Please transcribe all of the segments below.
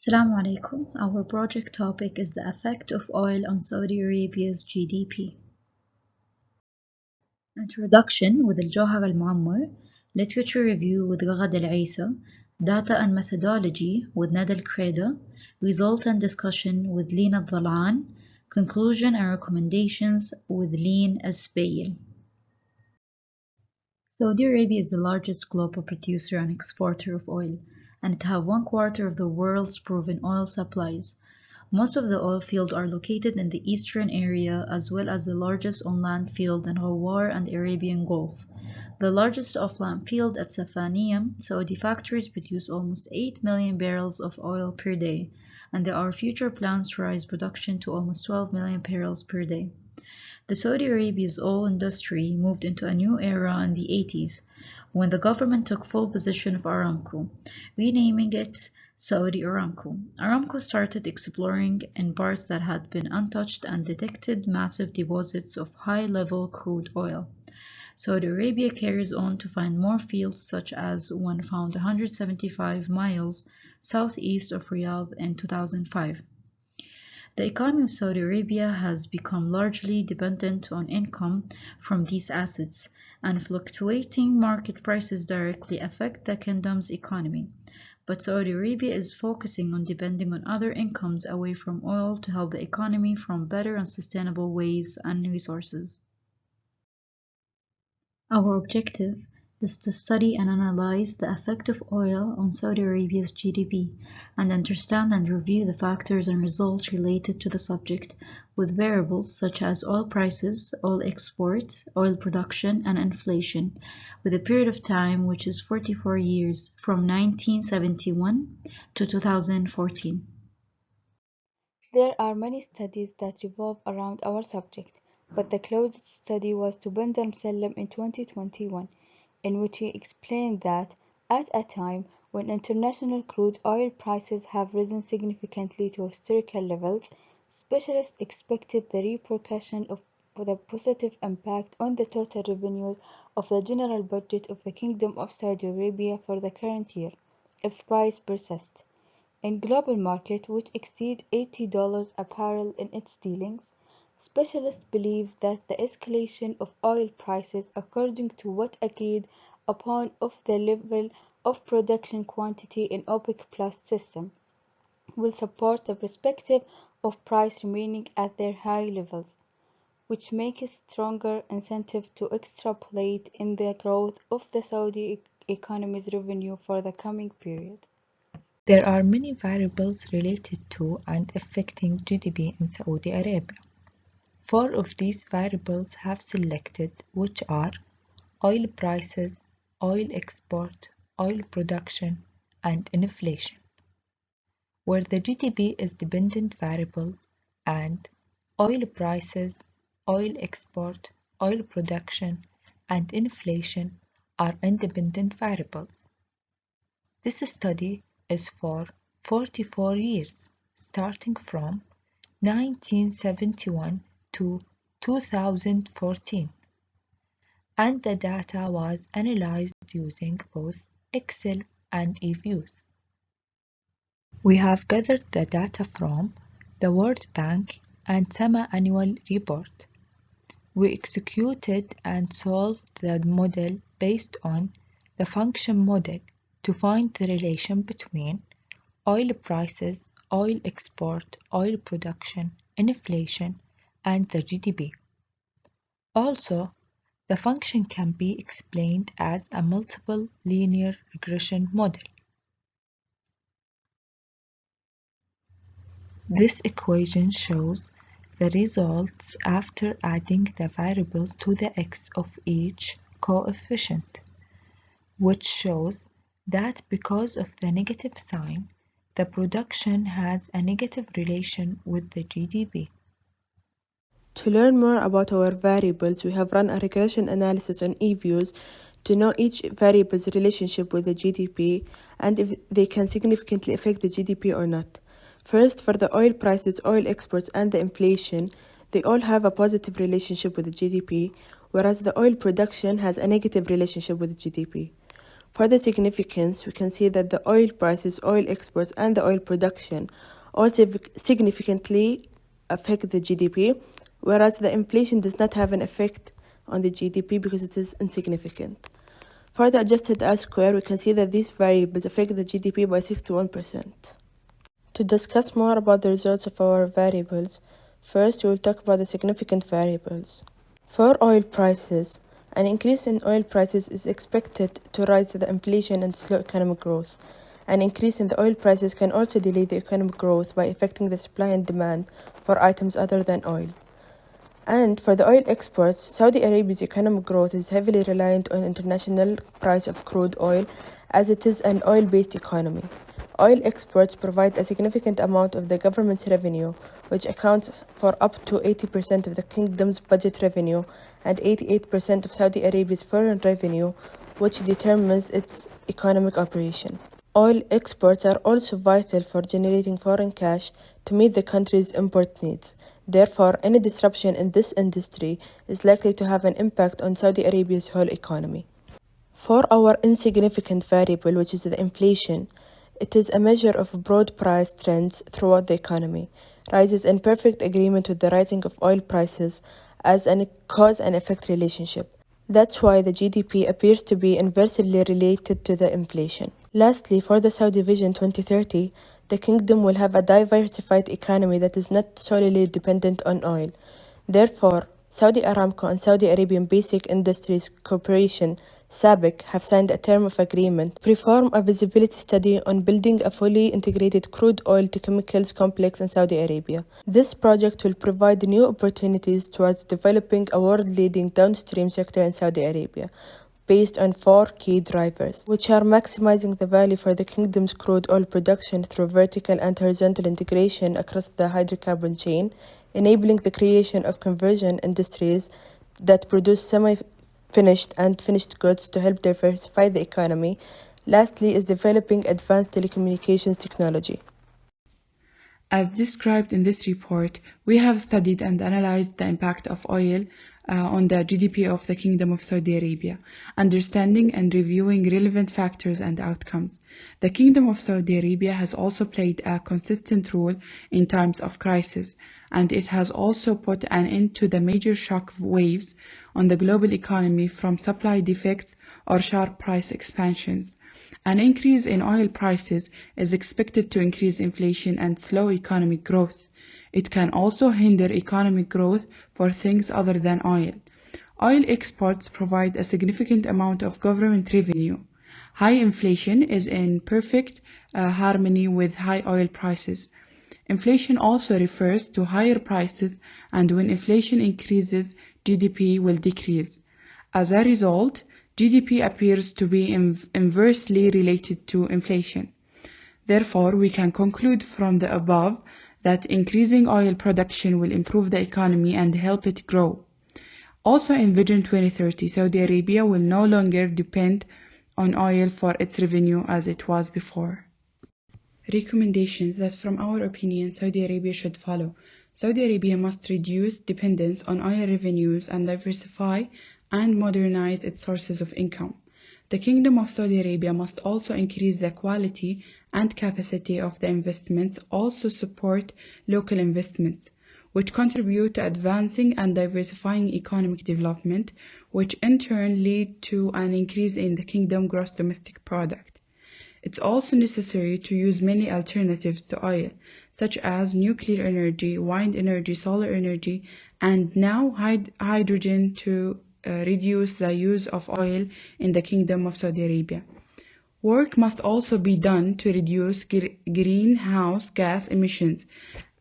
Assalamu alaikum. Our project topic is the effect of oil on Saudi Arabia's GDP. Introduction with Al-Jawhar Al-Muammar, Literature Review with Ghagad Al-Isa, Data and Methodology with Nada Al-Kreda, Result and Discussion with Lina Al-Dhalan, Conclusion and Recommendations with Lin Al-Sbail. Saudi Arabia is the largest global producer and exporter of oil, and it has 1/4 of the world's proven oil supplies. Most of the oil fields are located in the eastern area, as well as the largest on-land field in Ghawar and Arabian Gulf. The largest off-land field at Safaniya, Saudi factories produce almost 8 million barrels of oil per day, and there are future plans to raise production to almost 12 million barrels per day. The Saudi Arabia's oil industry moved into a new era in the 80s, when the government took full possession of Aramco, renaming it Saudi Aramco. Aramco started exploring in parts that had been untouched and detected massive deposits of high-level crude oil. Saudi Arabia carries on to find more fields, such as one found 175 miles southeast of Riyadh in 2005. The economy of Saudi Arabia has become largely dependent on income from these assets, and fluctuating market prices directly affect the kingdom's economy. But Saudi Arabia is focusing on depending on other incomes away from oil to help the economy from better and sustainable ways and resources. Our objective is to study and analyze the effect of oil on Saudi Arabia's GDP and understand and review the factors and results related to the subject, with variables such as oil prices, oil export, oil production, and inflation, with a period of time which is 44 years from 1971 to 2014. There are many studies that revolve around our subject, but the closest study was to Bandar Msalem in 2021, in which he explained that, at a time when international crude oil prices have risen significantly to historical levels, specialists expected the repercussion of the positive impact on the total revenues of the general budget of the Kingdom of Saudi Arabia for the current year, if price persists. In global market, which exceed $80 a barrel in its dealings, specialists believe that the escalation of oil prices according to what agreed upon of the level of production quantity in OPEC Plus system will support the perspective of price remaining at their high levels, which makes stronger incentive to extrapolate in the growth of the Saudi economy's revenue for the coming period. There are many variables related to and affecting GDP in Saudi Arabia. 4 of these variables have selected, which are oil prices, oil export, oil production, and inflation, where the GDP is dependent variable and oil prices, oil export, oil production, and inflation are independent variables. This study is for 44 years, starting from 1971 to 2014, and the data was analyzed using both Excel and eViews. We have gathered the data from the World Bank and semi-annual report. We executed and solved the model based on the function model to find the relation between oil prices, oil export, oil production, inflation, and the GDP. Also, the function can be explained as a multiple linear regression model. This equation shows the results after adding the variables to the x of each coefficient, which shows that because of the negative sign, the production has a negative relation with the GDP. To learn more about our variables, we have run a regression analysis on eViews to know each variable's relationship with the GDP and if they can significantly affect the GDP or not. First, for the oil prices, oil exports, and the inflation, they all have a positive relationship with the GDP, whereas the oil production has a negative relationship with the GDP. For the significance, we can see that the oil prices, oil exports, and the oil production all significantly affect the GDP, whereas the inflation does not have an effect on the GDP because it is insignificant. For the adjusted R-square, we can see that these variables affect the GDP by 61%. To discuss more about the results of our variables, first we will talk about the significant variables. For oil prices, an increase in oil prices is expected to rise the inflation and slow economic growth. An increase in the oil prices can also delay the economic growth by affecting the supply and demand for items other than oil. And for the oil exports, Saudi Arabia's economic growth is heavily reliant on international price of crude oil as it is an oil-based economy. Oil exports provide a significant amount of the government's revenue, which accounts for up to 80% of the kingdom's budget revenue and 88% of Saudi Arabia's foreign revenue, which determines its economic operation. Oil exports are also vital for generating foreign cash to meet the country's import needs. Therefore, any disruption in this industry is likely to have an impact on Saudi Arabia's whole economy. For our insignificant variable, which is the inflation, it is a measure of broad price trends throughout the economy, rises in perfect agreement with the rising of oil prices as a cause and effect relationship. That's why the GDP appears to be inversely related to the inflation. Lastly, for the Saudi Vision 2030, the kingdom will have a diversified economy that is not solely dependent on oil. Therefore, Saudi Aramco and Saudi Arabian Basic Industries Corporation SABIC have signed a term of agreement to perform a feasibility study on building a fully integrated crude oil to chemicals complex in Saudi Arabia. This project will provide new opportunities towards developing a world-leading downstream sector in Saudi Arabia, based on 4 key drivers, which are maximizing the value for the kingdom's crude oil production through vertical and horizontal integration across the hydrocarbon chain, enabling the creation of conversion industries that produce semi-finished and finished goods to help diversify the economy. Lastly is developing advanced telecommunications technology. As described in this report, we have studied and analyzed the impact of oil on the GDP of the Kingdom of Saudi Arabia, understanding and reviewing relevant factors and outcomes. The Kingdom of Saudi Arabia has also played a consistent role in times of crisis, and it has also put an end to the major shock waves on the global economy from supply defects or sharp price expansions. An increase in oil prices is expected to increase inflation and slow economic growth. It can also hinder economic growth for things other than oil. Oil exports provide a significant amount of government revenue. High inflation is in perfect harmony with high oil prices. Inflation also refers to higher prices, and when inflation increases, GDP will decrease. As a result, GDP appears to be inversely related to inflation. Therefore, we can conclude from the above that increasing oil production will improve the economy and help it grow. Also in Vision 2030, Saudi Arabia will no longer depend on oil for its revenue as it was before. Recommendations that from our opinion Saudi Arabia should follow. Saudi Arabia must reduce dependence on oil revenues and diversify and modernize its sources of income. The Kingdom of Saudi Arabia must also increase the quality and capacity of the investments, also support local investments, which contribute to advancing and diversifying economic development, which in turn lead to an increase in the Kingdom gross domestic product. It's also necessary to use many alternatives to oil, such as nuclear energy, wind energy, solar energy, and now hydrogen to reduce the use of oil in the Kingdom of Saudi Arabia. Work must also be done to reduce greenhouse gas emissions,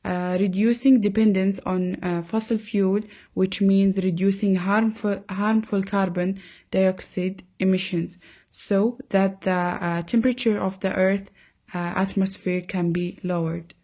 reducing dependence on fossil fuel, which means reducing harmful carbon dioxide emissions, so that the temperature of the Earth atmosphere can be lowered.